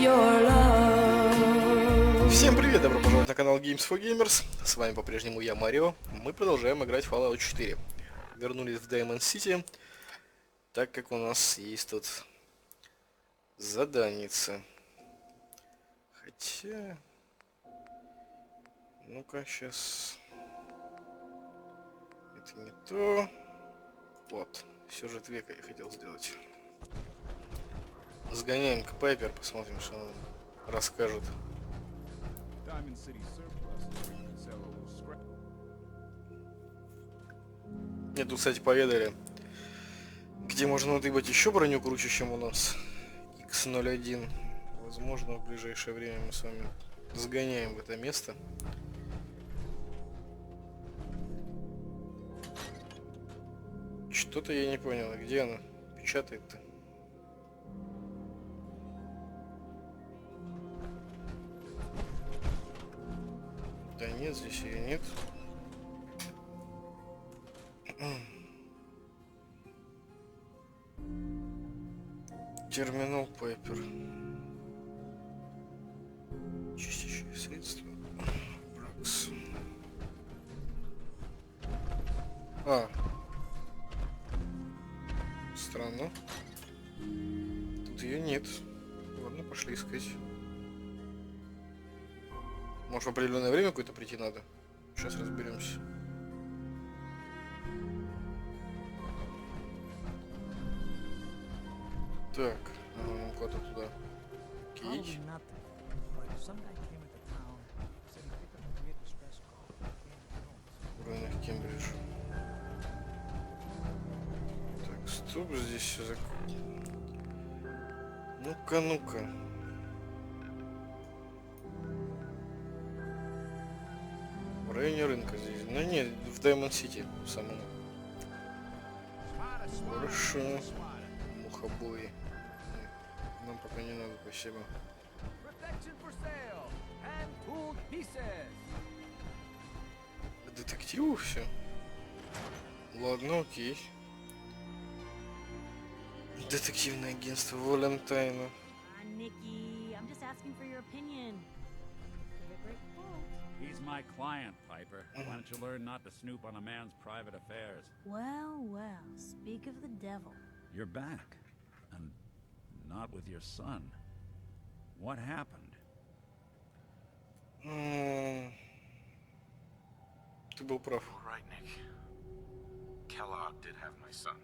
your love. Всем привет, добро пожаловать на канал Games for Gamers. С вами по-прежнему я, Марио. Мы продолжаем играть в Fallout 4. Вернулись в Diamond City, так как у нас есть тут заданица. Хотя... Ну-ка, сейчас... Это не то... Вот, сюжет века я хотел сделать. Сгоняем к Пайпер, посмотрим, что он расскажет. Мне тут, кстати, поведали, где можно надыбать еще броню круче, чем у нас X01. Возможно, в ближайшее время мы с вами сгоняем в это место. Что-то я не понял, где она печатает-то? Да нет, здесь ее нет. Терминал Пайпер. Чистящее средство. Бракс. Странно. Тут ее нет. Ладно, пошли искать. Может, в определенное время какое-то прийти надо? Сейчас разберемся. Так, ну куда-то туда. Окей. Бронях Кембридж. Так, стоп, здесь все Ну-ка, ну-ка. В районе рынка здесь. Ну нет, в Diamond City в самом. Хорошо. Мухобои. Нам пока не надо, спасибо. К детективу все. Ладно, окей. Детективное агентство Валентайна. He's my client, Piper. Why don't you learn not to snoop on a man's private affairs? Well, well, speak of the devil. You're back. And not with your son. What happened? Ты был прав. All right, Nick. Kellogg did have my son.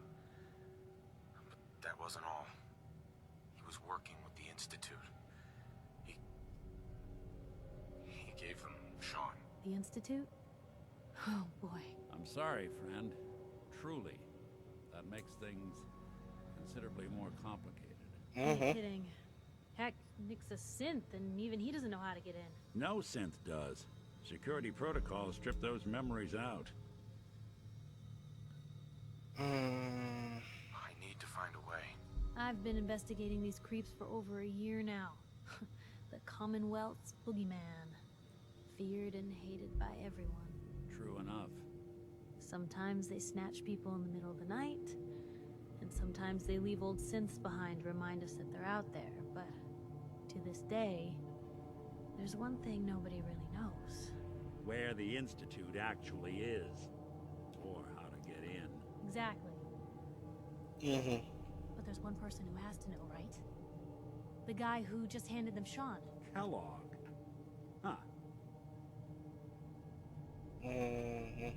But that wasn't all. He was working with the Institute. He gave them Sean. The Institute? Oh, boy. I'm sorry, friend. Truly. That makes things considerably more complicated. No kidding. Heck, Nick's a synth, and even he doesn't know how to get in. No synth does. Security protocols strip those memories out. I need to find a way. I've been investigating these creeps for over a year now. The Commonwealth's boogeyman. Feared and hated by everyone. True enough. Sometimes they snatch people in the middle of the night, and sometimes they leave old synths behind to remind us that they're out there, but to this day, there's one thing nobody really knows. Where the Institute actually is. Or how to get in. Exactly. But there's one person who has to know, right? The guy who just handed them Sean. Kellogg. Huh. Man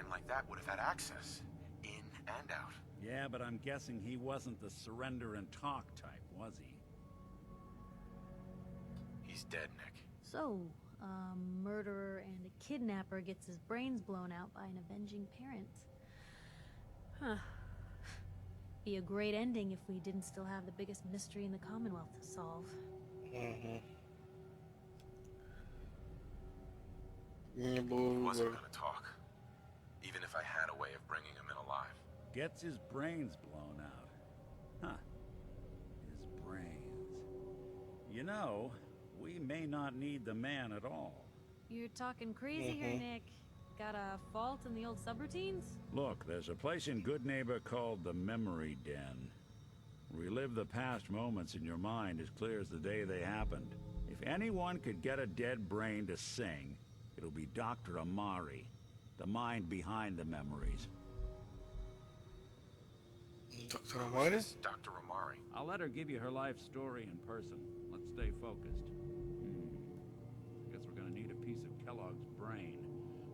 like that would have had access. In and out. Yeah, but I'm guessing he wasn't the surrender and talk type, was he? He's dead, Nick. So, a murderer and a kidnapper gets his brains blown out by an avenging parent. Huh. Be a great ending if we didn't still have the biggest mystery in the Commonwealth to solve. He wasn't gonna talk. Even if I had a way of bringing him in alive. Gets his brains blown out. Huh. His brains. You know, we may not need the man at all. You're talking crazy here, Nick. Got a fault in the old subroutines? Look, there's a place in Good Neighbor called the Memory Den. Relive the past moments in your mind as clear as the day they happened. If anyone could get a dead brain to sing, it'll be Dr. Amari, the mind behind the memories. Доктор Амари? Dr. Amari. I'll let her give you her life story in person. Let's stay focused. Guess we're gonna need a piece of Kellogg's brain.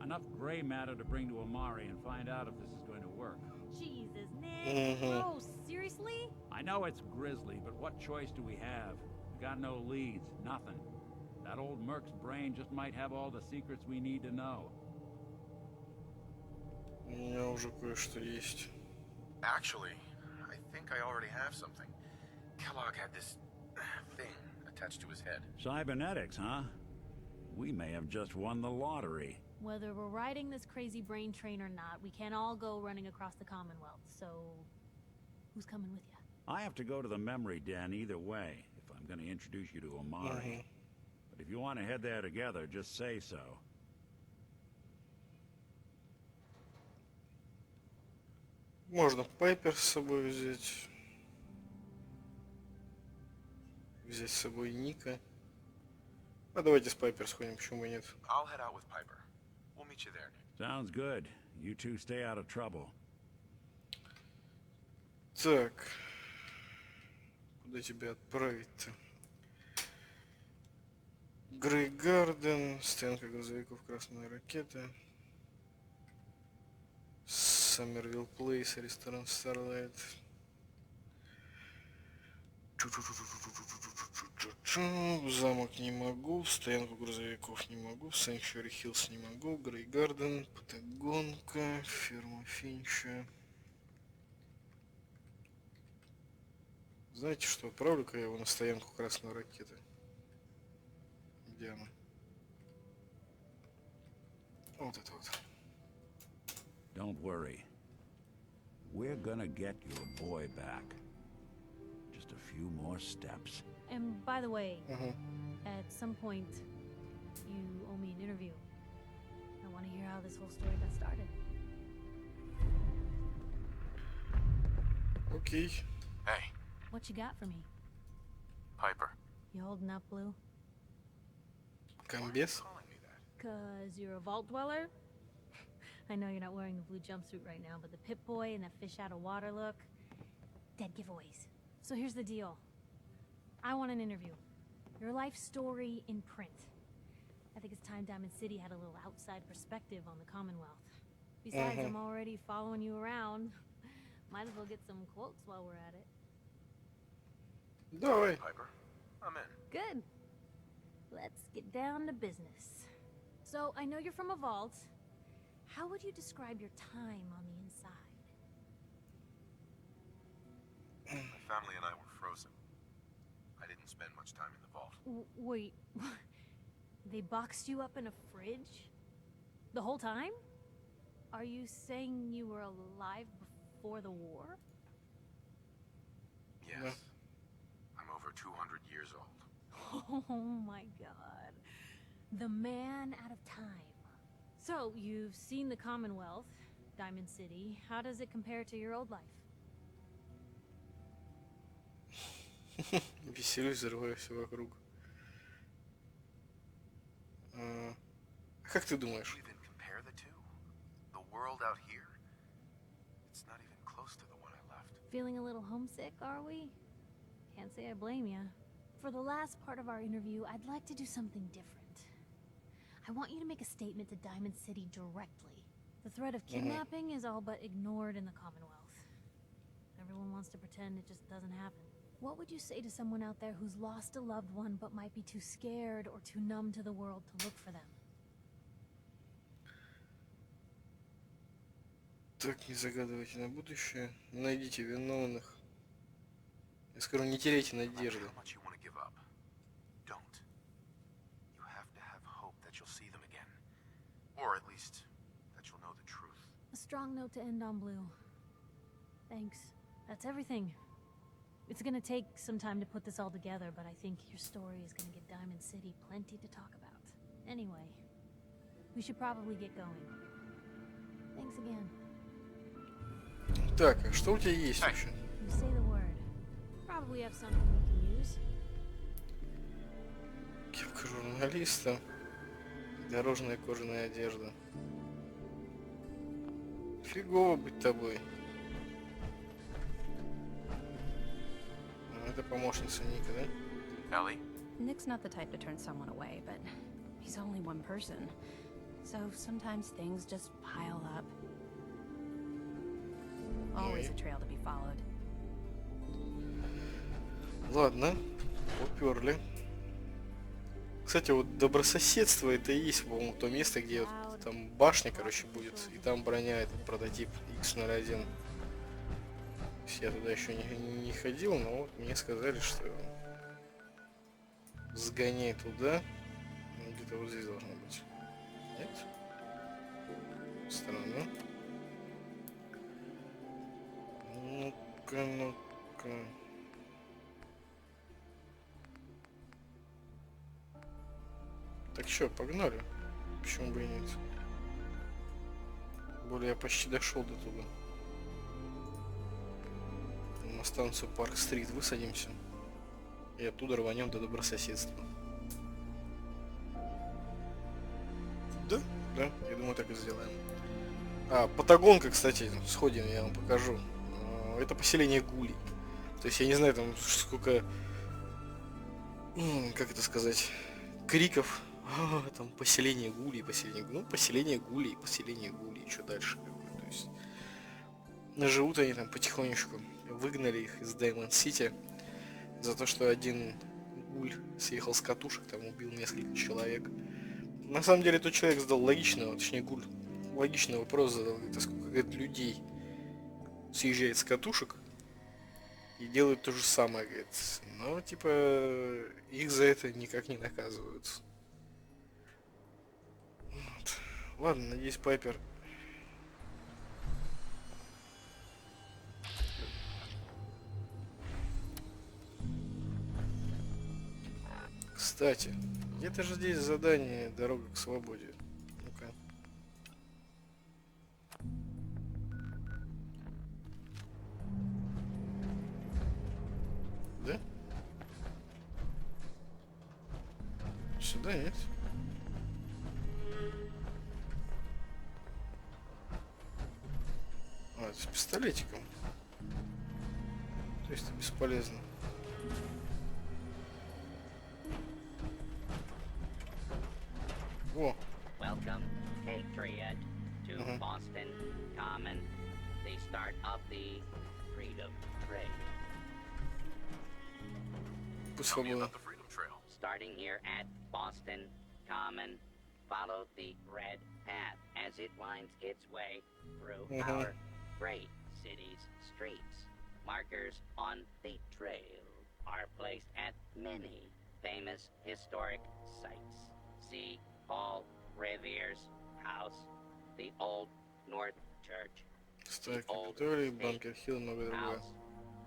Enough gray matter to bring to Amari and find out if this is going to work. Jesus, Nick. Gross. Seriously? I know it's grisly, but what choice do we have? We got no leads, nothing. That old Merc's brain just might have all the secrets we need to know. У меня уже кое-что есть. Actually, I think I already have something. Kellogg had this thing attached to his head. Cybernetics, huh? We may have just won the lottery. Whether we're riding this crazy brain train or not, we can't all go running across the Commonwealth, so... Who's coming with you? I have to go to the memory den either way, if I'm going to introduce you to Amari. But if you want to head there together, just say so. Можно Пайпер с собой взять. Взять с собой Ника. А давайте с Пайпер сходим, почему бы нет. I'll head out with Piper. We'll meet you there, Nick. Sounds good. You two stay out of trouble. Так. Куда тебя отправить-то? Грей Гарден, стоянка грузовиков Красная ракета. Саммервилл Плейс, ресторан Старлайт. В замок не могу, в стоянку грузовиков не могу, в Сэнкчуари Хиллз не могу, Грей Гарден, Патагонка, ферма Финча. Знаете что, отправлю-ка я его на стоянку Красной ракеты. Где она? Вот это вот. Don't worry. We're gonna get your boy back. Just a few more steps. And by the way, at some point, you owe me an interview. I want to hear how this whole story got started. Окей. Hey, What you got for me? Piper. You holding up, Blue? Комбез? Calling me that. 'Cause you're a vault dweller? I know you're not wearing the blue jumpsuit right now, but the Pip-Boy and that fish out of water look, dead giveaways. So here's the deal. I want an interview. Your life story in print. I think it's time Diamond City had a little outside perspective on the Commonwealth. Besides, I'm already following you around. Might as well get some quotes while we're at it. Давай. Piper, I'm in. Good. Let's get down to business. So, I know you're from a vault. How would you describe your time on the inside? My family and I were frozen. I didn't spend much time in the vault. Wait, they boxed you up in a fridge? The whole time? Are you saying you were alive before the war? Yes. Yeah. I'm over 200 years old. Oh my god. The man out of time. So, you've seen the Commonwealth, Diamond City. How does it compare to your old life? Веселюсь, взрываю все вокруг. Как ты думаешь? You even compare the two? The world out here? It's not even close to the one I left. Feeling a little homesick, are we? Can't say I blame you. For the last part of our interview, I'd like to do something different. I want you to make a statement to Diamond City directly. The threat of kidnapping is all but ignored in the Commonwealth. Everyone wants to pretend it just doesn't happen. What would you say to someone out there who's lost a loved one but might be too scared or too numb to the world to look for them? Так, не загадывайте на будущее. Найдите виновных. Я скажу, не теряйте No matter надежды. how much you want to give up, don't. You have to have hope that you'll see them again. Or at least, that you'll know the truth. A strong note to end on, Blue. Thanks. That's everything. It's gonna take some time to put this all together, but I think your story is gonna give Diamond City plenty to talk about. Anyway, we should probably get going. Thanks again. Так, а что у тебя есть Эй. вообще? You say the word. Probably have something we can use. Кепка журналиста. Дорожная кожаная одежда. Фигово быть тобой. Это помощница Ника, да? Ellie? Nick's not the type to turn someone away, but he's only one person. So sometimes things just pile up. Always a trail to be followed. Ладно, уперли. Кстати, вот Добрососедство это и есть, по-моему, то место, где вот там башня, короче, будет. И там броня, этот прототип X01. Я туда еще не ходил, но вот мне сказали, что сгоняй туда. Ну, где-то вот здесь должно быть. Нет? Странно. Ну-ка, ну-ка. Так что, погнали? Почему бы и нет? Более я почти дошел до туда. На станцию Парк-стрит высадимся. И оттуда рванем до Добрососедства. Да, я думаю, так и сделаем. Патагонка, кстати, сходим, я вам покажу. Это поселение гулей. То есть я не знаю там сколько, как это сказать, криков. Там поселение гулей, поселение гулей, что дальше? То есть живут они там потихонечку. Выгнали их из Даймонд-Сити за то, что один гуль съехал с катушек, там убил несколько человек. На самом деле тот человек задал логичный, точнее гуль, логичный вопрос задал, это сколько, говорит, людей съезжает с катушек и делают то же самое, говорит. Но типа их за это никак не наказывают. Вот. Ладно, надеюсь, Пайпер Кстати, где-то же здесь задание «Дорога к свободе». Ну-ка. Да? Сюда нет? Это с пистолетиком. То есть это бесполезно. О. Welcome, Patriot, to Boston Common, the start of the Freedom Trail. Tell me about the Freedom Trail. Starting here at Boston Common, follow the red path as it winds its way through our great city's streets. Markers on the trail are placed at many famous historic sites. See Paul Revere's house, the Old North Church, the Old Крутой, State Банкер Хилл, много другое. House,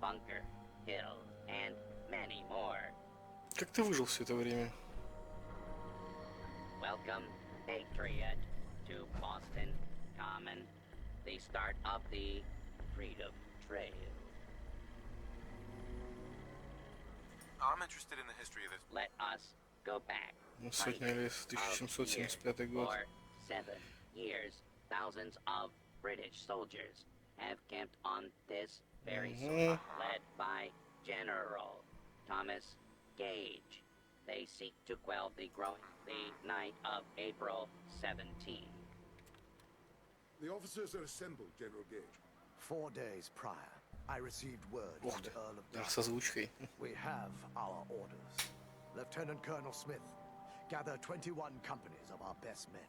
Bunker Hill, and many more. Как ты выжил все это время? Welcome, Patriot, to Boston Common, the start of the Freedom Trail. I'm interested in the history of this. Let us go back. Сотня лет, 1775 год. For 7 years, thousands of British soldiers have camped on this very soil, led by General Thomas Gage. They seek to quell the growing the night of April 17. The officers are assembled, General Gage. 4 days prior, I received word Ух from ты, the Earl of даже Dartmouth. с озвучкой. We have our orders. Lieutenant Colonel Smith, gather 21 companies of our best men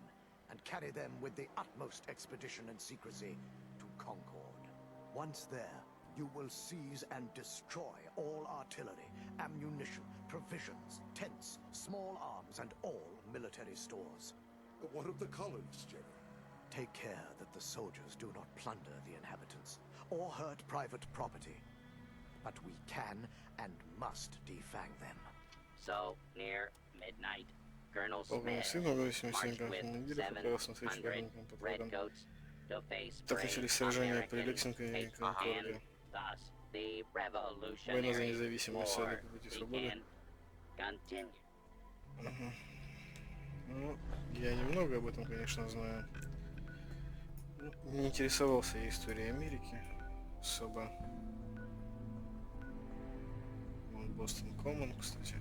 and carry them with the utmost expedition and secrecy to Concord. Once there, you will seize and destroy all artillery, ammunition, provisions, tents, small arms, and all military stores. But what of the colonists, General? Take care that the soldiers do not plunder the inhabitants or hurt private property. But we can and must defang them. So, near midnight, Colonel Полковник Smith сына, marched 87 with командиров отправился на встречу 700 военным по redcoats врагам. to face Так brave начались сражения при American Лексингтоне и patriots, and Конкорде. thus The Война за Revolutionary независимость, War Солдаты пути свободы. began. Continue. Ну, я немного об этом, конечно, знаю. Ну, не интересовался я историей Америки особо. Вон Бостон Коммон, кстати.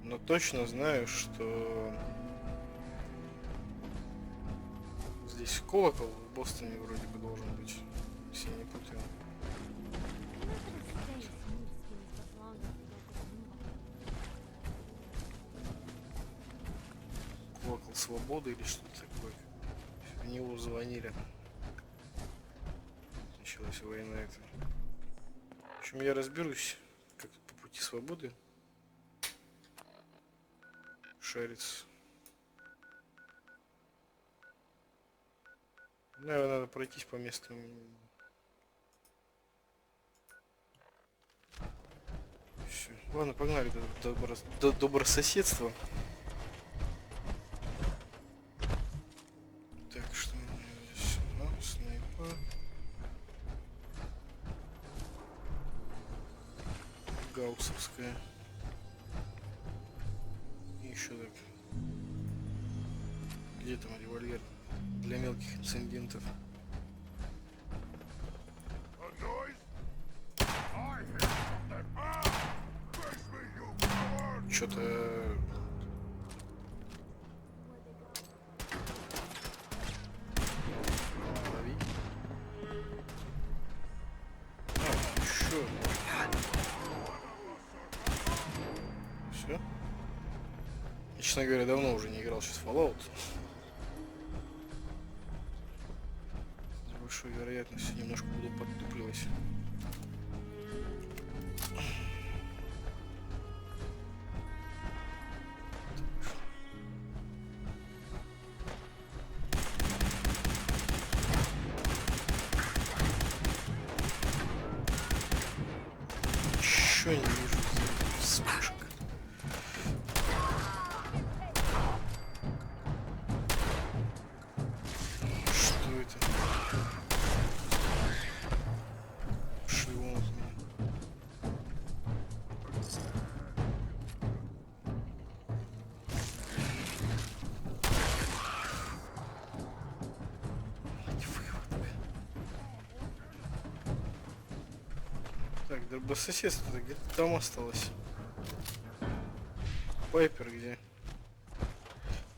Но точно знаю, что здесь колокол в Бостоне вроде бы должен быть, если я не путаю. Колокол свободы или что-то такое. В него звонили. Началась война эта. В общем, я разберусь, как по пути свободы шарится. Наверное, надо пройтись по местам. Всё. Ладно, погнали до добрососедства. Так, что у меня здесь? Снайпа. Гауссовская. И еще так. Где там револьвер для мелких инцидентов? Что-то лови. Еще. Все. Я, честно говоря, давно уже не играл сейчас в Fallout. С большой вероятностью немножко буду подтупливать. Еще не вижу вспышек. Что это? Шли вон от меня. Так, Добрососедство где-то там осталось. Пайпер где?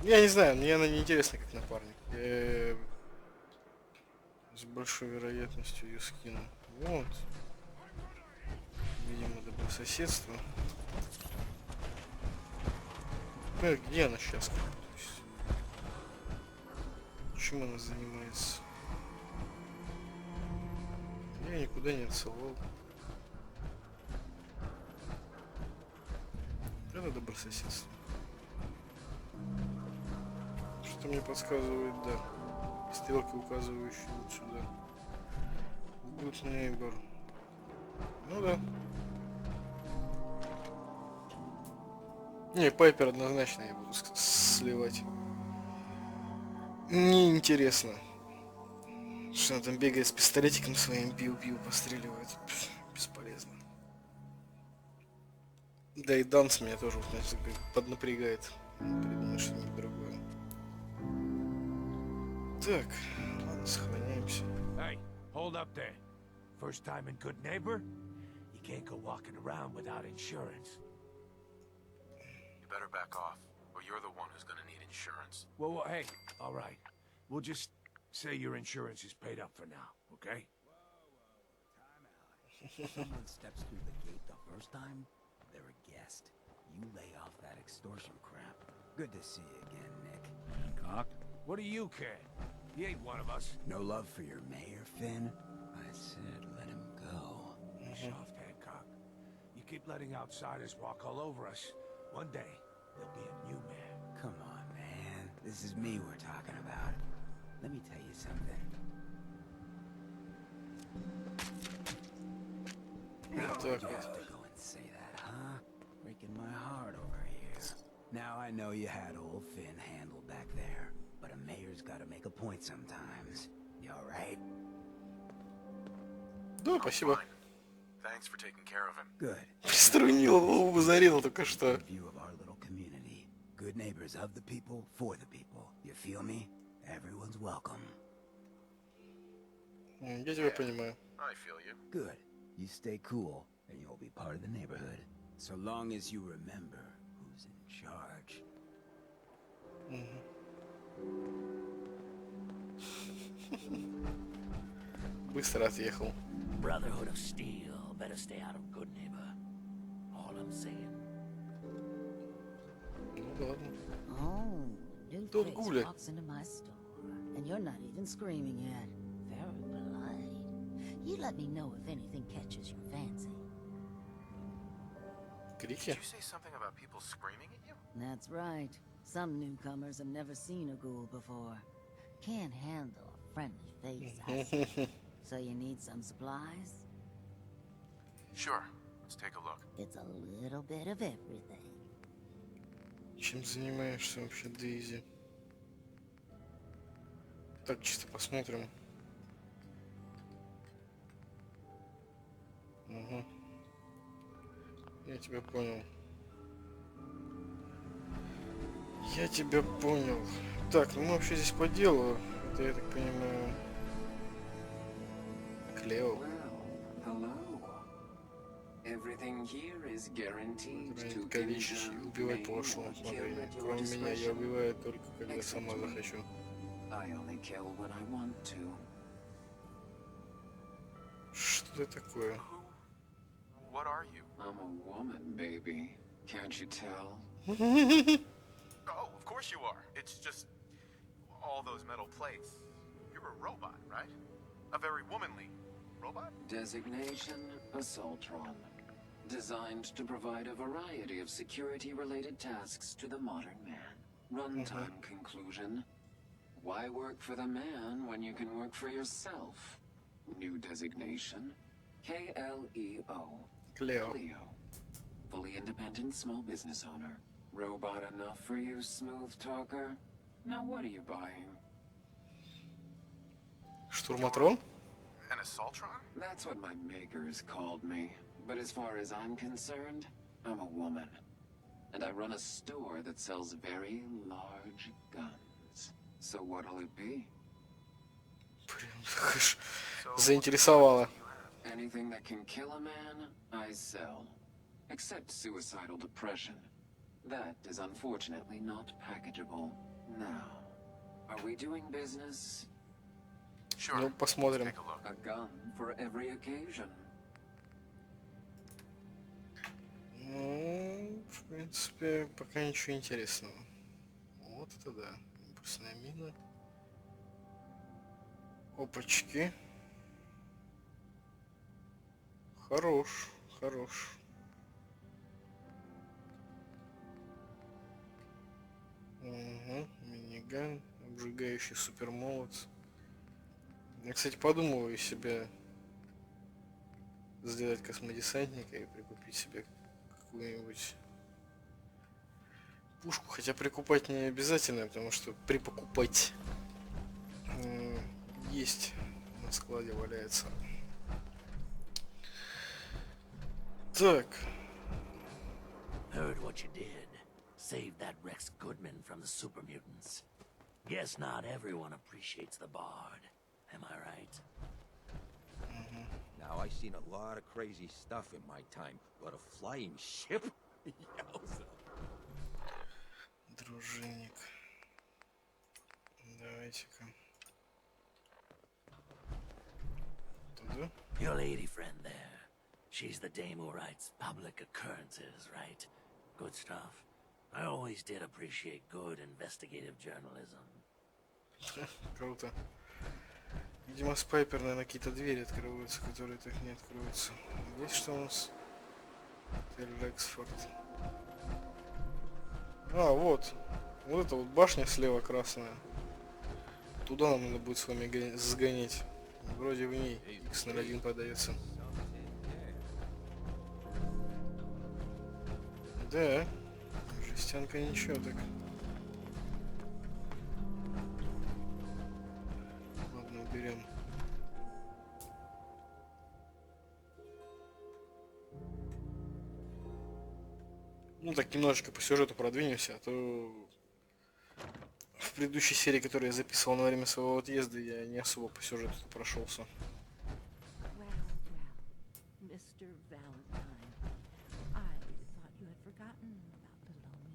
Я не знаю, мне она не интересна как напарник. Я с большой вероятностью ее скину. Вот. Видимо, Добрососедство. Где она сейчас? Чем она занимается? Я никуда не отсылал. Это Добрососедство. Что мне подсказывает, да. Стрелки, указывающие вот сюда. Good neighbor. Ну да. Не, Пайпер однозначно я буду сливать. Неинтересно. Что она там бегает с пистолетиком своим, пиу-пиу постреливает. Бесполезно. Да и данс меня тоже вот, значит, поднапрягает. Придумать что-нибудь другое. Так, ладно, сохраняемся. Hey, hold up there. First time in Good Neighbor? You can't go walking around without insurance. You better back off, or you're the one who's gonna need insurance. Well, hey, all right. We'll just say your insurance is paid up for now, okay? Someone steps through the gate the first time, they're a guest. You lay off that extortion crap. Good to see you again, Nick. Hancock? What do you care? He ain't one of us. No love for your mayor, Finn? I said let him go. Soft, Hancock. You keep letting outsiders walk all over us. One day, there'll be a new mayor. Come on, man. This is me we're talking about. Let me tell you something. You have to go and say that, huh? Breaking my heart over here. Now I know you had old Finn handled back there, but a mayor's gotta make a point sometimes. You alright? Да, спасибо. Thanks for taking care of him. Good. Приструнил, голову зарезал только что. View of our little community. Good neighbors of the people, for the people. You feel me? Everyone's welcome. Я тебя понимаю. I feel you. Good. You stay cool, and you'll be part of the neighborhood. So long as you remember who's in charge. Быстро отъехал. Brotherhood of Steel better stay out of good neighbor. All I'm saying. Ну ладно. Oh, new Тут face Гуля. walks into my store, and you're not even screaming yet. Very polite. You let me know if anything catches your fancy. Крики. Did you say something about people screaming at you? That's right. Some newcomers have never seen a ghoul before. Can't handle a friendly face, I see. So you need some supplies? Sure. Let's take a look. It's a little bit of everything. Чем занимаешься вообще, Дейзи? Так, чисто посмотрим. Угу. Я тебя понял. Я тебя понял. Так, ну мы вообще здесь по делу. Это, я так понимаю... Клео. Количество убивать по вашему усмотрению. Кроме меня, я убиваю только когда сама захочу. Что это такое? What are you? I'm a woman, baby. Can't you tell? Oh, of course you are. It's just all those metal plates. You're a robot, right? A very womanly robot? Designation, Assaultron. Designed to provide a variety of security-related tasks to the modern man. Runtime conclusion. Why work for the man when you can work for yourself? New designation. KLEO. Cleo. Cleo. Fully independent small business owner. Robot enough for you, smooth talker? Now what are you buying? Штурматрон? An Assaultron? That's what my makers called me. But as far as I'm concerned, I'm a woman. And I run a store that sells very large guns. So what'll it be? Заинтересовало. Anything that can kill a man, I sell. Except suicidal depression. That is unfortunately not packageable. Now, are we doing business? Sure. Ну, посмотрим. Take a look. A gun for every occasion. Ну, в принципе, пока ничего интересного. Вот это да. Импульсная мина. Опачки. Хорош, хорош. Угу, миниган, обжигающий супермолот. Я, кстати, подумываю себе сделать космодесантника и прикупить себе какую-нибудь пушку. Хотя прикупать не обязательно, потому что припокупать есть на складе валяется. Так. Heard what you did. Saved that Rex Goodman from the super mutants. Guess not everyone appreciates the Bard. Am I right? Now, I've seen a lot of crazy stuff in my time, but a flying ship? Yowza. Дружинник. Давайте-ка. Туда. Your lady friend there. She's the dame who writes public occurrences, right? Good stuff. I always did appreciate good investigative journalism. Круто. Видимо, с Пайпер, наверное, какие-то двери открываются, которые так не откроются. Здесь что у нас? Рексфорд. А, вот. Вот это вот башня слева красная. Туда нам надо будет с вами сгонять. Вроде в ней X01 подается. Да. Жестянка ничего так. Ладно, уберем. Ну так немножечко по сюжету продвинемся, а то в предыдущей серии, которую я записывал на время своего отъезда, я не особо по сюжету прошелся. Mr. Valentine, I thought you had forgotten about below me.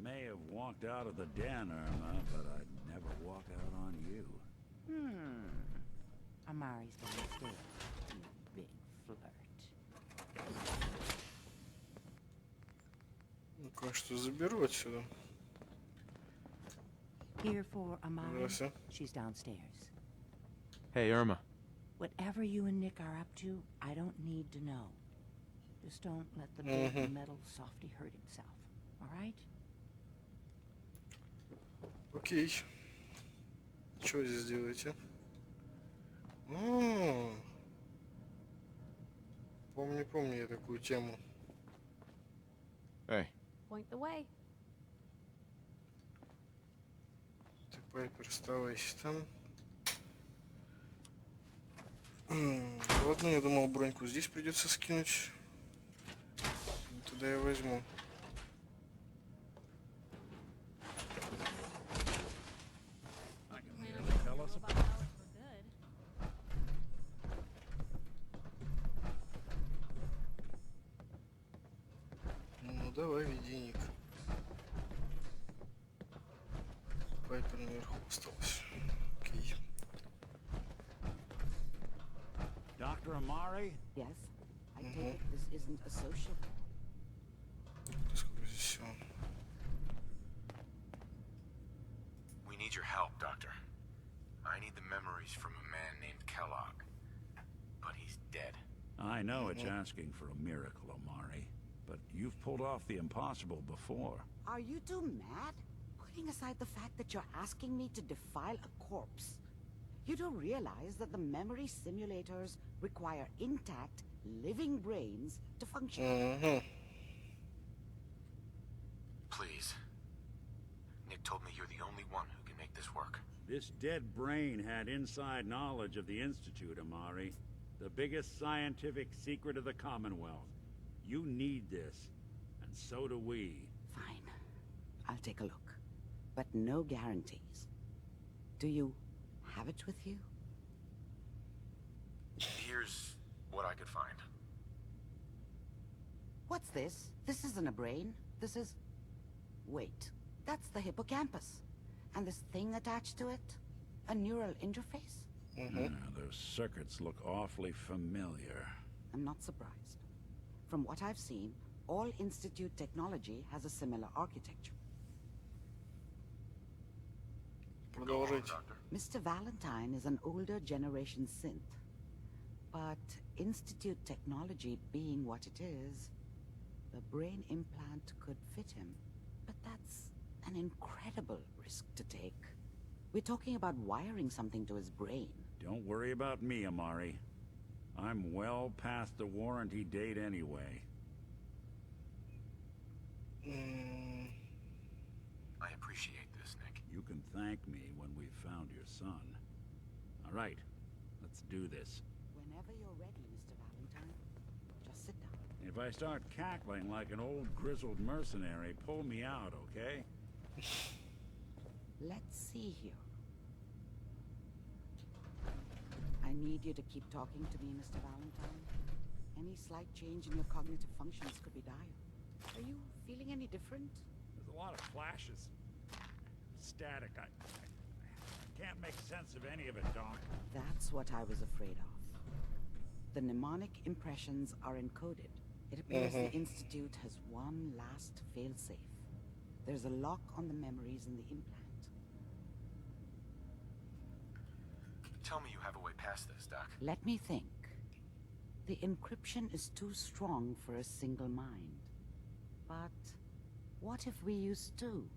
May have walked out of the den, Irma, but I'd never walk out on you. Amari's downstairs, you big flirt. Ну, кое-что заберу отсюда. Here for Amari. Здравствуйте. She's downstairs. Hey, Irma. Whatever you and Nick are up to, I don't need to know. Just don't let the big metal softy hurt himself, all right? Окей. Что вы здесь делаете? Помню я такую тему. Hey. Point the way. Ты, Пайпер, оставайся там. Ладно, я думал, броньку здесь придется скинуть. Туда я возьму. Ну давай, веди, Ник. Пайпер наверху осталось. Окей. Dr. Amari? Yes. I take it this isn't a social. Сколько здесь всего? We need your help, Doctor. I need the memories from a man named Kellogg. But he's dead. I know it's asking for a miracle, Amari, but you've pulled off the impossible before. Are you two mad? Putting aside the fact that you're asking me to defile a corpse, you don't realize that the memory simulators require intact, living brains to function. Please. Nick told me you're the only one who can make this work. This dead brain had inside knowledge of the Institute, Amari. The biggest scientific secret of the Commonwealth. You need this, and so do we. Fine. I'll take a look. But no guarantees. Do you have it with you? Here's what I could find. What's this? This isn't a brain. This is... Wait. That's the hippocampus. And this thing attached to it? A neural interface? Those circuits look awfully familiar. I'm not surprised. From what I've seen, all Institute technology has a similar architecture. Продолжайте. Mr. Valentine is an older generation synth. But Institute technology being what it is, the brain implant could fit him. But that's an incredible risk to take. We're talking about wiring something to his brain. Don't worry about me, Amari. I'm well past the warranty date anyway. I appreciate this, Nick. You can thank me when we've found your son. All right, let's do this. Whenever you're ready, Mr. Valentine, just sit down. If I start cackling like an old grizzled mercenary, pull me out, okay? Let's see here. I need you to keep talking to me, Mr. Valentine. Any slight change in your cognitive functions could be dire. Are you feeling any different? There's a lot of flashes. Static. I can't make sense of any of it, Doc. That's what I was afraid of. The mnemonic impressions are encoded. It appears the Institute has one last failsafe. There's a lock on the memories in the implant. Tell me you have a way past this, Doc. Let me think. The encryption is too strong for a single mind. But what if we use two?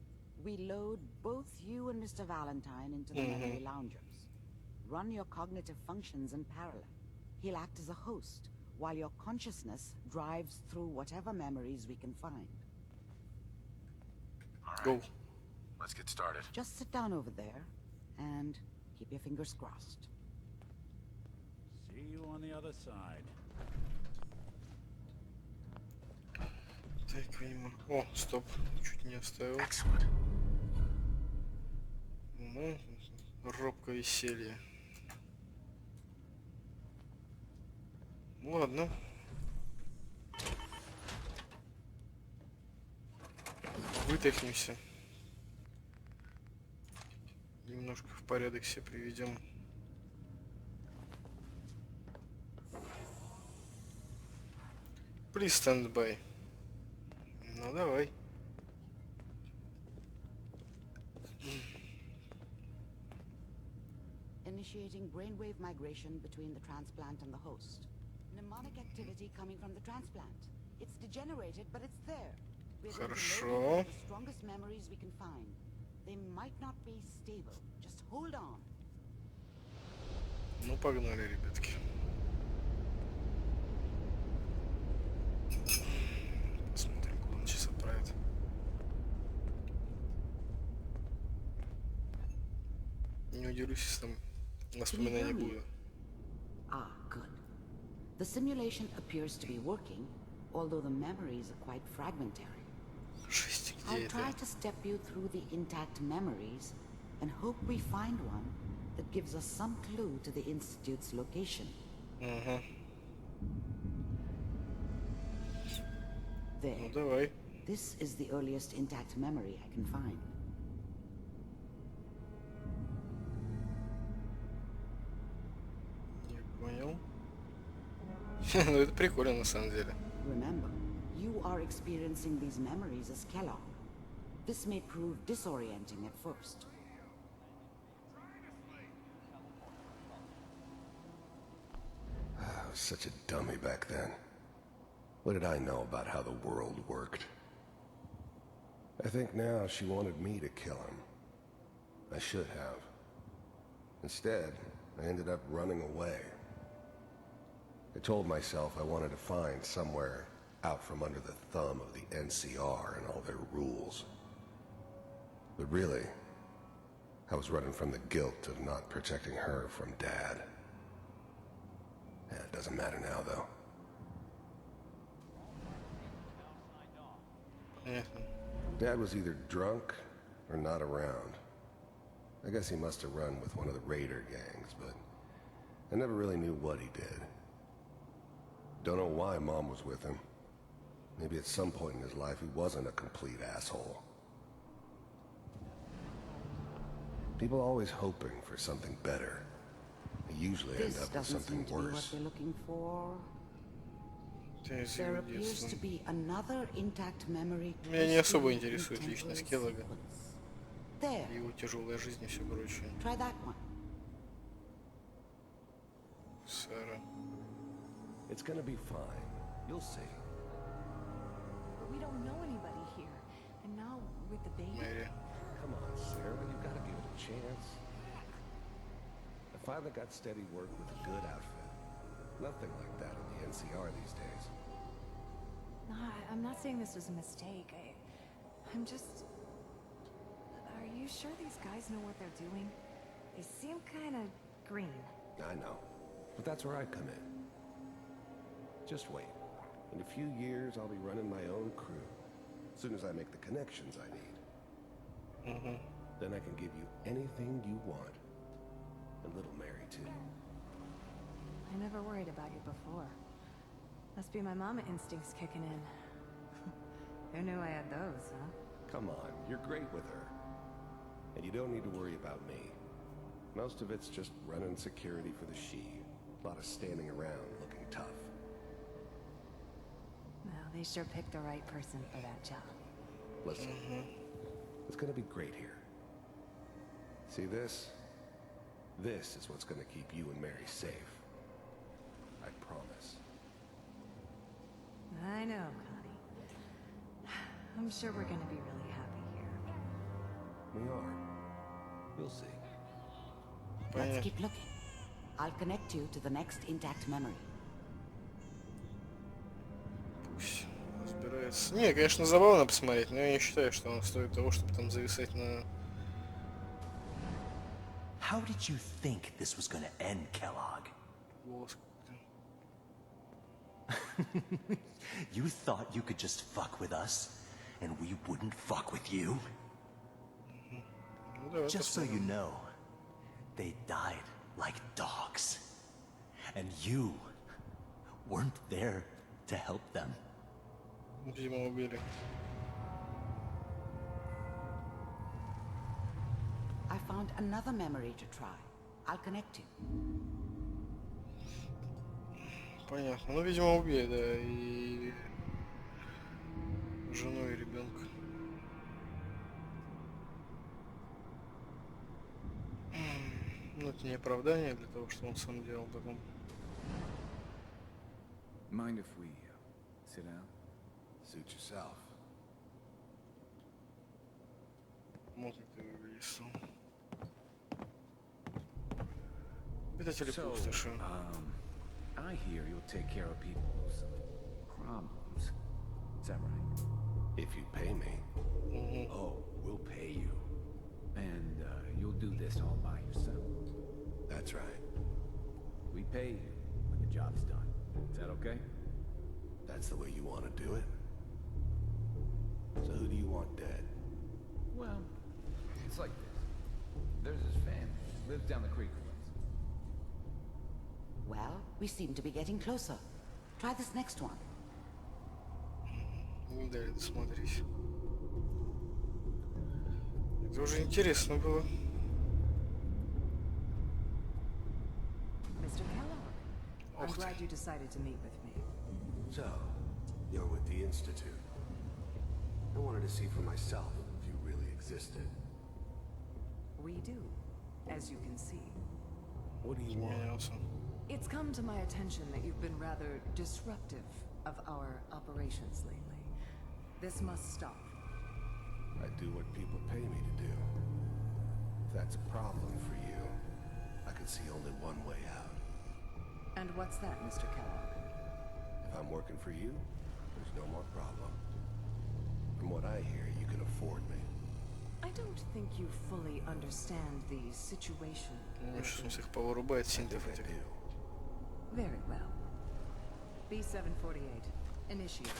We load both you and Mr. Valentine into the memory loungers. Run your cognitive functions in parallel. He'll act as a host, while your consciousness drives through whatever memories we can find. All right. Go. Let's get started. Just sit down over there, and keep your fingers crossed. See you on the other side. Так, видимо. О, стоп. Чуть не оставил. Ну, робкое веселье. Ладно. Вытряхнемся. Немножко в порядок все приведем. Please stand by. Ну давай. Initiating brainwave migration between the transplant and the host. Mnemonic activity coming from the transplant. It's degenerated, but it's there. We're going to load the strongest memories we can find. They might not be stable. Just hold on. Ну погнали, ребятки. Посмотрим, куда он сейчас отправит. Не удивлюсь, если там воспоминаний будет. Ah, good. The simulation appears to be working, although the memories are quite fragmentary. I'll try to step you through the intact memories and hope we find one that gives us some clue to the Institute's location. There. Ну давай. This is the earliest intact memory I can find. Я понял. Ну это прикольно на самом деле. Remember, you are experiencing these memories as Kellogg. This may prove disorienting at first. I was such a dummy back then. What did I know about how the world worked? I think now she wanted me to kill him. I should have. Instead, I ended up running away. I told myself I wanted to find somewhere out from under the thumb of the NCR and all their rules. But really, I was running from the guilt of not protecting her from Dad. Yeah, it doesn't matter now, though. Dad was either drunk or not around. I guess he must have run with one of the raider gangs, but I never really knew what he did. Don't know why Mom was with him. Maybe at some point in his life he wasn't a complete asshole. People always hoping for something better. They usually end up with something worse. What they're looking for. There appears to be another intact memory. Меня не особо интересует личность Келлога. Его тяжелая жизнь и все прочее. Try that one. Сара. It's gonna be fine. You'll see. But we don't know anybody here. And now with the baby. Mary. Come on, Sarah. You've got to give it a chance. I finally got steady work with a good outfit. Nothing like that in the NCR these days. No, I'm not saying this was a mistake. I'm just... Are you sure these guys know what they're doing? They seem kind of green. I know. But that's where I come in. Just wait. In a few years, I'll be running my own crew. As soon as I make the connections I need. Then I can give you anything you want. And little Mary, too. I never worried about you before. Must be my mama instincts kicking in. Who knew I had those, huh? Come on, you're great with her. And you don't need to worry about me. Most of it's just running security for the she. A lot of standing around looking tough. Well, they sure picked the right person for that job. Listen, it's gonna be great here. See this? This is what's gonna keep you and Mary safe. I promise. I know, Connie. I'm sure we're gonna be really happy here. We are. You'll see. Let's keep looking. I'll connect you to the next intact memory. Пусть разбирается. Не, конечно, забавно посмотреть, но я не считаю, что он стоит того, чтобы там зависать на... How did you think this was gonna end, Kellogg? Голос You thought you could just fuck with us, and we wouldn't fuck with you? Just so you know, they died like dogs. And you weren't there to help them. Видимо, убили. I found another memory to try. I'll connect you. Понятно. Ну, видимо, убили, да, и жену, и ребенка. Ну, это не оправдание для того, что он сам делал потом. Mind if we sit down? Suit yourself. Смотрит и выглядит сам. Обитатели пустоши. I hear you'll take care of people's problems. Is that right? If you pay me. Oh, we'll pay you. And you'll do this all by yourself. That's right. We pay you when the job's done. Is that okay? That's the way you want to do it? So who do you want dead? Well, it's like this. There's this family. Lives down the creek from us. Well, we seem to be getting closer. Try this next one. Не дали досмотреть. Это уже интересно было. Mr. Kellogg, I'm glad you decided to meet with me. So, you're with the Institute. I wanted to see for myself if you really existed. We do, as you can see. What do you want? It's come to my attention that you've been rather disruptive of our operations lately. This must stop. I do what people pay me to do. If that's a problem for you, I can see only one way out. And what's that, Mr. Kellogg? If I'm working for you, there's no more problem. From what I hear, you can afford me. I don't think you fully understand the situation. Ну, сейчас он всех повырубает, синтов этих. Very well. B-748. Initiate.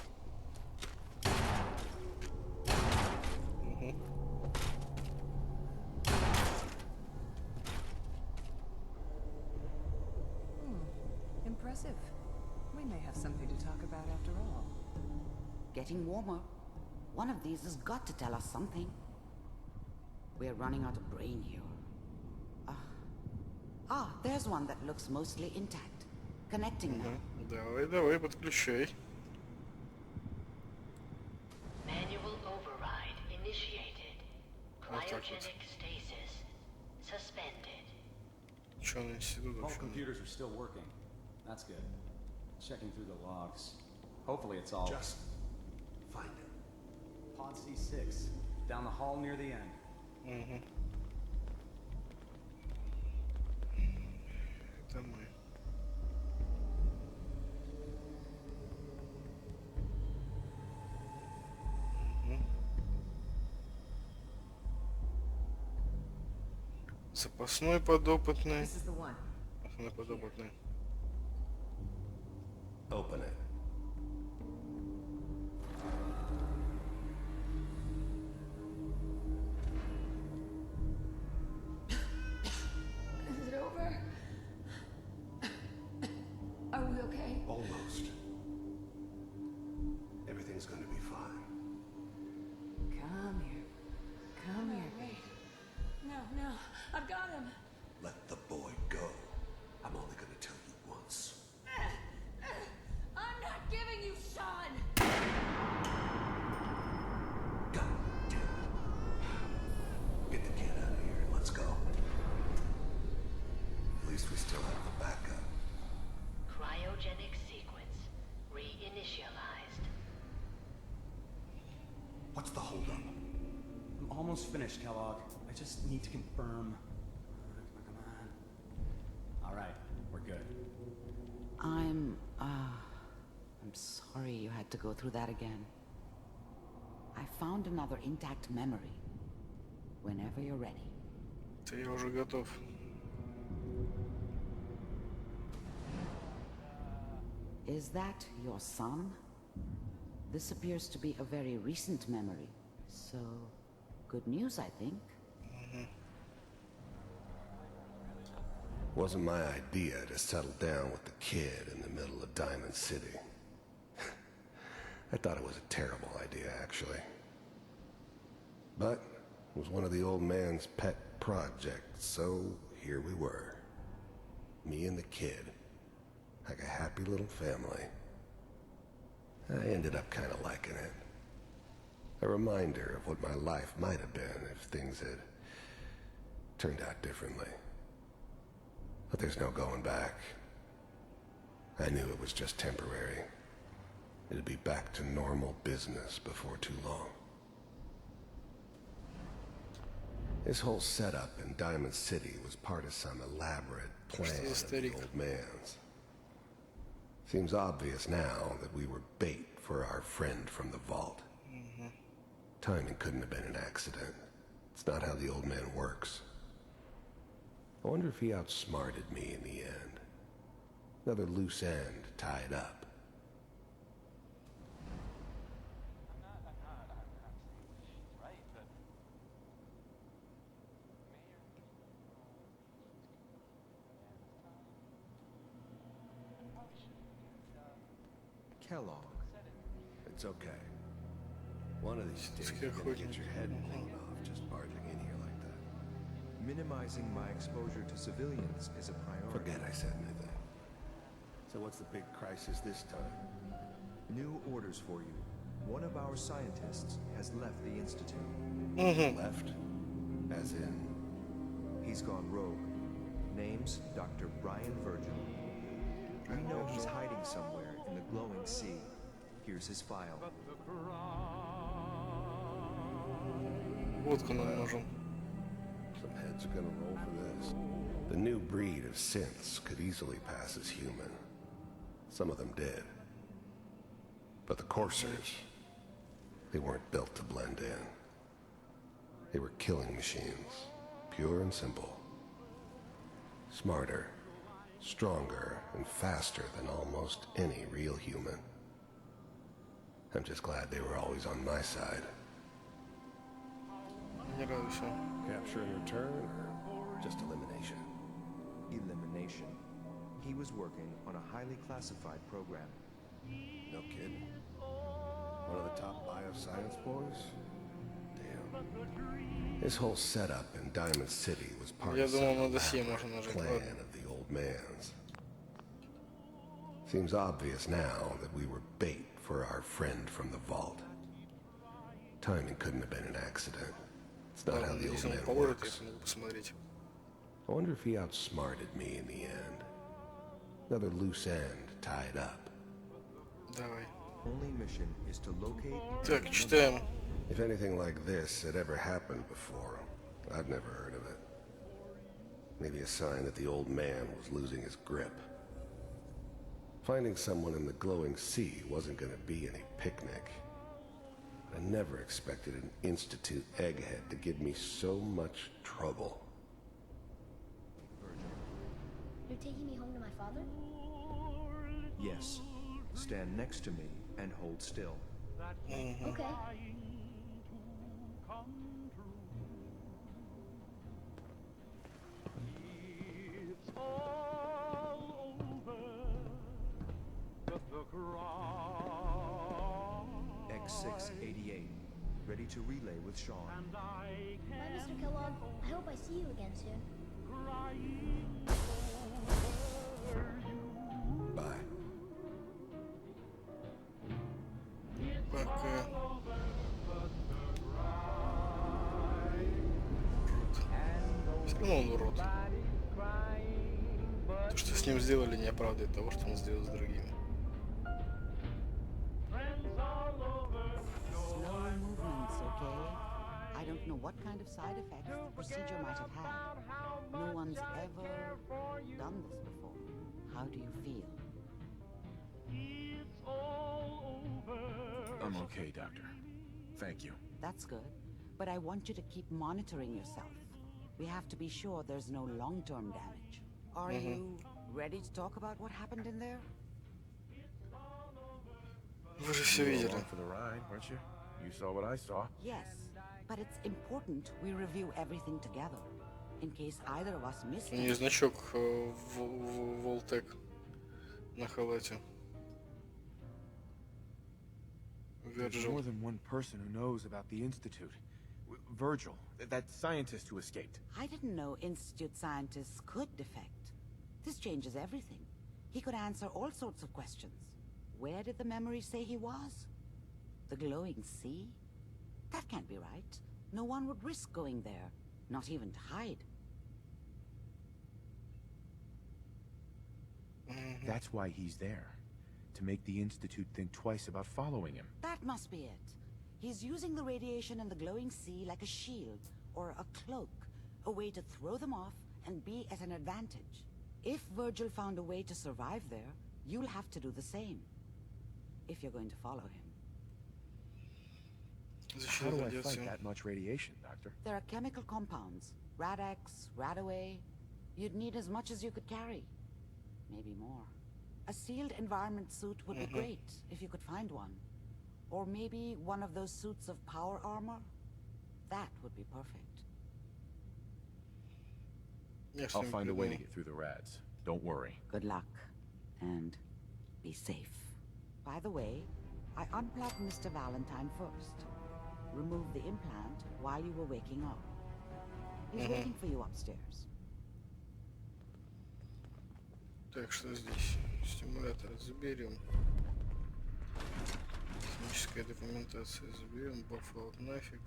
Impressive. We may have something to talk about after all. Getting warmer. One of these has got to tell us something. We're running out of brain here. There's one that looks mostly intact. Connecting now. Давай, подключай. Manual override initiated. Cryogenic stasis suspended. Что на институт All вообще? computers are still working. That's good. Checking through the logs. Hopefully it's all... Just find it. Pod C6. Down the hall near the end. Это мы. Запасной подопытный. This is the one. Запасной подопытный. Open it. Is it over? Are we okay? Almost. Everything's going to be fine. Come here. Come here. Wait. No. I've got him. Let the boy go. I'm only going to tell you once. I'm not giving you Sean. God damn it. Get the kid out of here and let's go. At least we still have the backup. Cryogenic sequence reinitialized. What's the holdup? I'm almost finished, Kellogg. I just need to confirm. Come on. All right, we're good. I'm sorry you had to go through that again. I found another intact memory. Whenever you're ready. Я уже готов. Is that your son? This appears to be a very recent memory. So, good news, I think. Wasn't my idea to settle down with the kid in the middle of Diamond City. I thought it was a terrible idea, actually. But it was one of the old man's pet projects, so here we were. Me and the kid. Like a happy little family. I ended up kind of liking it. A reminder of what my life might have been if things had turned out differently. But there's no going back. I knew it was just temporary. It'd be back to normal business before too long. This whole setup in Diamond City was part of some elaborate plan of the old man's. Seems obvious now that we were bait for our friend from the vault. Timing couldn't have been an accident. It's not how the old man works. I wonder if he outsmarted me in the end. Another loose end tied up. Kellogg. It's okay. One of these days you're gonna get your head blown off just barging in here like that. Minimizing my exposure to civilians is a priority. Forget I said anything. So what's the big crisis this time? New orders for you. One of our scientists has left the Institute. Left? As in? He's gone rogue. Name's Dr. Brian Virgil. We know he's hiding somewhere in the glowing sea. Here's his file. Водку нам нужен. Some heads are gonna roll for this. The new breed of synths could easily pass as human. Some of them did. But the coursers, they weren't built to blend in. They were killing machines, pure and simple. Smarter, stronger, and faster than almost any real human. I'm just glad they were always on my side. Capture and return, or just elimination? Elimination. He was working on a highly classified program. No kidding. One of the top bioscience boys? Damn. This whole setup in Diamond City was part of some elaborate plan of the old man's. Seems obvious now that we were bait for our friend from the vault. Timing couldn't have been an accident. It's not how the old man works. I wonder if he outsmarted me in the end. Another loose end tied up. Давай. Only mission is to locate. Так, читаем. If anything like this had ever happened before, I'd never heard of it. Maybe a sign that the old man was losing his grip. Finding someone in the glowing sea wasn't going to be any picnic. I never expected an Institute egghead to give me so much trouble. You're taking me home to my father? Yes. Stand next to me and hold still. Okay. X688, ready to relay with Sean. Bye, Mr. Kellogg. I hope I see you again soon. Bye. Пока. Все равно он урод. То, что с ним сделали, не оправдывает того, что он сделал с другими. Slow movements, okay? I don't know what kind of side effects the procedure might have had. No one's ever done this before. How do you feel? I'm okay, Doctor. Thank you. That's good. But I want you to keep monitoring yourself. We have to be sure there's no long-term damage. Are you ready to talk about what happened in there? Вы же все You were видели. along for the ride, weren't you? You saw what I saw. Yes, but it's important we review everything together, in case either of us miss У нее things. значок Волтек на халате. There's Virgil. more than one person who knows about the Institute. Virgil, that scientist who escaped. I didn't know Institute scientists could defect. This changes everything. He could answer all sorts of questions. Where did the memory say he was? The glowing sea? That can't be right. No one would risk going there, not even to hide. That's why he's there. To make the Institute think twice about following him. That must be it. He's using the radiation in the glowing sea like a shield, or a cloak, a way to throw them off and be at an advantage. If Virgil found a way to survive there, you'll have to do the same. If you're going to follow him. How do I fight that much radiation, Doctor? There are chemical compounds. Rad-X, Radaway. You'd need as much as you could carry. Maybe more. A sealed environment suit would be great, if you could find one. Or maybe one of those suits of power armor? That would be perfect. I'll find a way to get through the rads. Don't worry. Good luck. And be safe. By the way, I unplugged Mr. Valentine first. Removed the implant while you were waking up. He's waiting for you upstairs. Так, что здесь? Стимулятор заберем. Техническая документация заберем. Баффаут нафиг.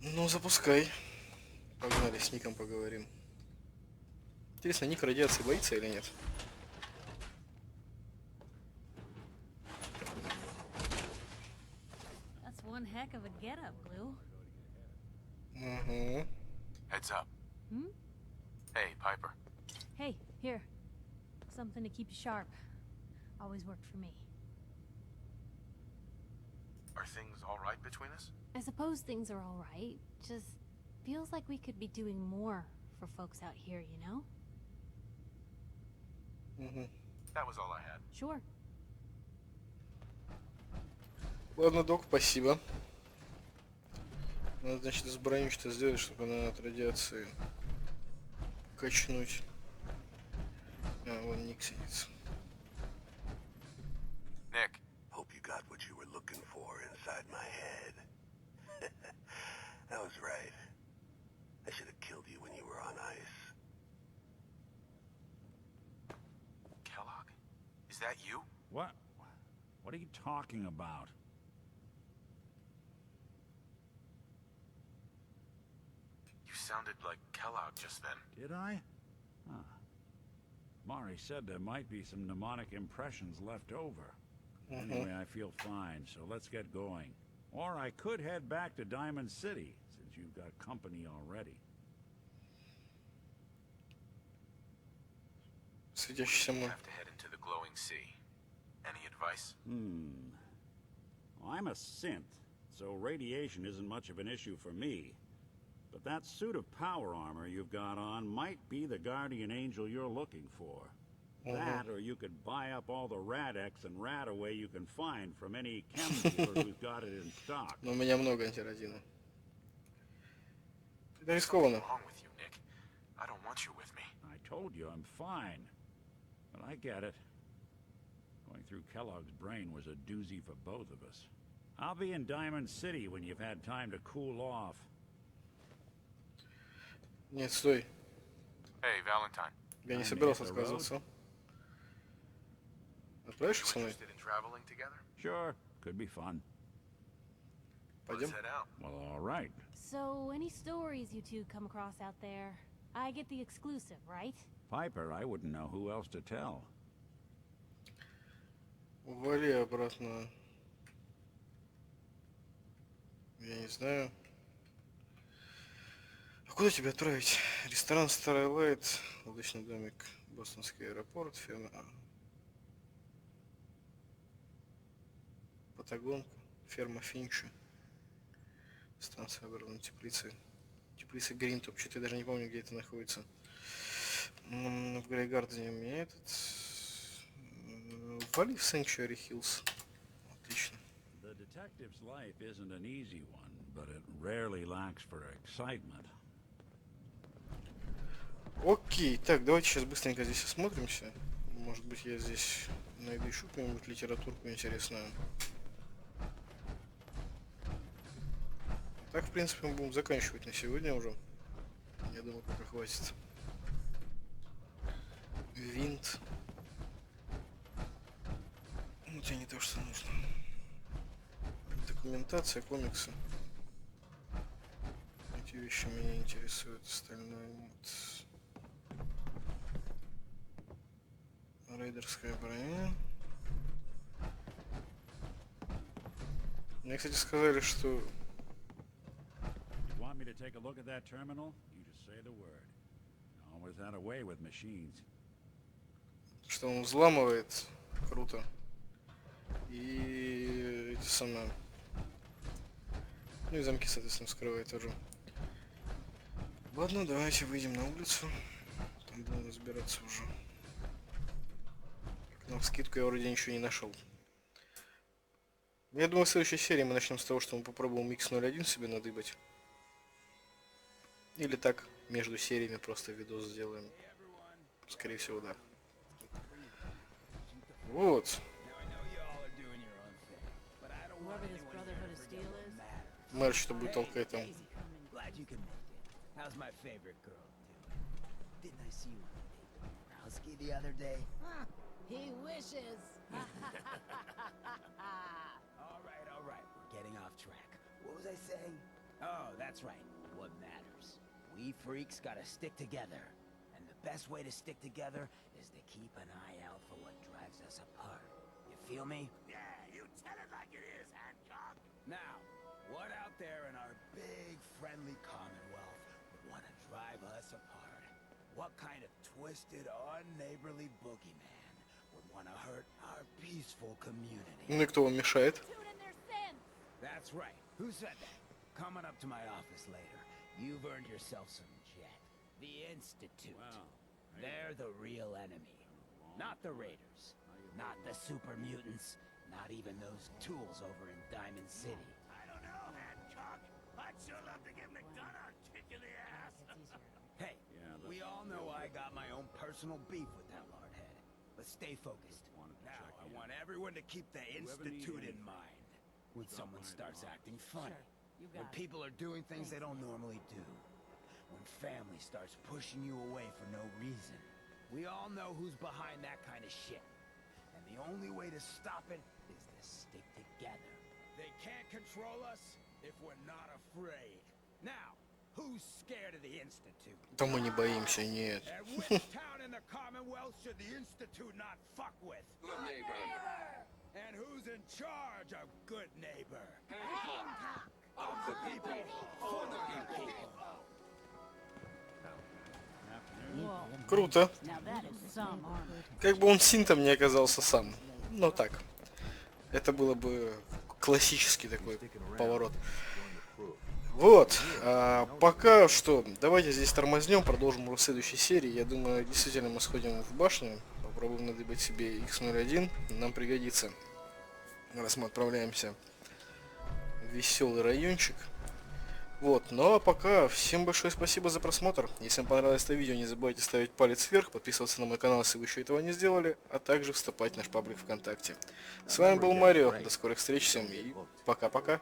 Ну, запускай. Погнали, с Ником поговорим. Интересно, Ник радиации боится или нет? That's one heck of a getup, Blue. Heads up. Hmm? Hey, Piper. Hey, here. Something to keep you sharp. Always worked for me. Are things all right between us? I suppose things are all right. Just feels like we could be doing more for folks out here, you know? That was all I had. Sure. Ладно, док, спасибо. Надо, значит, из броню что-то сделать, чтобы она от радиации качнуть. А, вон Ник сидит. Nick. Hope you got what you were looking for inside my head. That was right. I should have killed you when you were on ice. Kellogg? Is that you? What? What are you talking about? You sounded like Kellogg just then. Did I? Huh. Mari said there might be some mnemonic impressions left over. Anyway, I feel fine, so let's get going. Or I could head back to Diamond City, since you've got company already. Светящийся We мой. have to head into the glowing sea. Any advice? Well, I'm a synth, so radiation isn't much of an issue for me. But that suit of power armor you've got on might be the guardian angel you're looking for. That, or you could buy up all the Rad-X and Radaway you can find from any chem dealer who's got it in stock. Но у меня много антирадина. Это рискованно. What's wrong with you, Nick? I don't want you with me. I told you I'm fine. But I get it. Going through Kellogg's brain was a doozy for both of us. I'll be in Diamond City when you've had time to cool off. Нет, стой. Hey, Valentine. Я не собирался отказываться. Отправишься со мной? Interested in traveling together? Sure, could be fun. Пойдем? Let's head out. Well, all right. So, any stories you two come across out there? I get the exclusive, right? Piper, I wouldn't know who else to tell. Вали обратно. Я не знаю. А куда тебя отправить? Ресторан Starlight, лодочный домик, Бостонский аэропорт, ферма... Патагонка, ферма Финча, станция оборудования теплицы. Теплица Гринтоп, что-то я даже не помню, где это находится. В Грейгардене у меня этот... попали в Sanctuary Hills. Отлично. The detective's life isn't an easy one, but it rarely lacks for excitement. Окей, так, давайте сейчас быстренько здесь осмотримся. Может быть, я здесь найду еще какую-нибудь литературку интересную. Так, в принципе, мы будем заканчивать на сегодня уже. Я думаю, пока хватит. Винт. Ну, это не то, что нужно. Документация, комиксы. Эти вещи меня интересуют. Остальное нет. Рейдерская броня. Мне, кстати, сказали, что... You want me to take a look at that terminal? You just say the word. Always had a way with machines. Что он взламывает. Круто. И эти самые... Ну и замки, соответственно, вскрывает тоже. Ладно, давайте выйдем на улицу. Там будем разбираться уже. На вскидку я вроде ничего не нашел. Я думаю, в следующей серии мы начнем с того, что мы попробуем X01 себе надыбать. Или так, между сериями просто видос сделаем. Скорее всего, да. Вот. Мэр что будет толкать там. He wishes. All right. We're getting off track. What was I saying? Oh, that's right. What matters. We freaks gotta stick together. And the best way to stick together is to keep an eye out for what drives us apart. You feel me? Yeah, you tell it like it is, Hancock. Now, what out there in our big, friendly Commonwealth would want to drive us apart? What kind of twisted, unneighborly boogeyman would want to hurt our peaceful community? Ну и кто вам мешает? That's right. Who said that? Coming up to my office later. You've earned yourself some jet. The Institute. Wow. They're the real enemy. Not the Raiders. Not the super mutants. Not even those tools over in Diamond City. I don't know, Hancock. I'd sure love to give McDonough a kick in the ass. Hey, we all know I got my own personal beef with that lordhead. But stay focused. Now, I want everyone to keep the Institute in mind. When someone starts acting funny. When people are doing things they don't normally do. When family starts pushing you away for no reason. We all know who's behind that kind of shit. And the only way to stop it is to stick together. They can't control us if we're not afraid. Now, who's scared of the Institute? Да мы не боимся, нет. And which town in the Commonwealth should the Institute not fuck with? Good neighbor. And who's in charge of good neighbor? Of the people, for the people. Круто. Как бы он синтом не оказался сам. Но так. Это было бы классический такой поворот. Вот. Пока что давайте здесь тормознем, продолжим в следующей серии. Я думаю, действительно мы сходим в башню. Попробуем надыбать себе X01. Нам пригодится. Раз мы отправляемся в веселый райончик. Вот, ну а пока всем большое спасибо за просмотр. Если вам понравилось это видео, не забывайте ставить палец вверх, подписываться на мой канал, если вы еще этого не сделали, а также вступать в наш паблик ВКонтакте. С вами был Марио, до скорых встреч всем и пока-пока.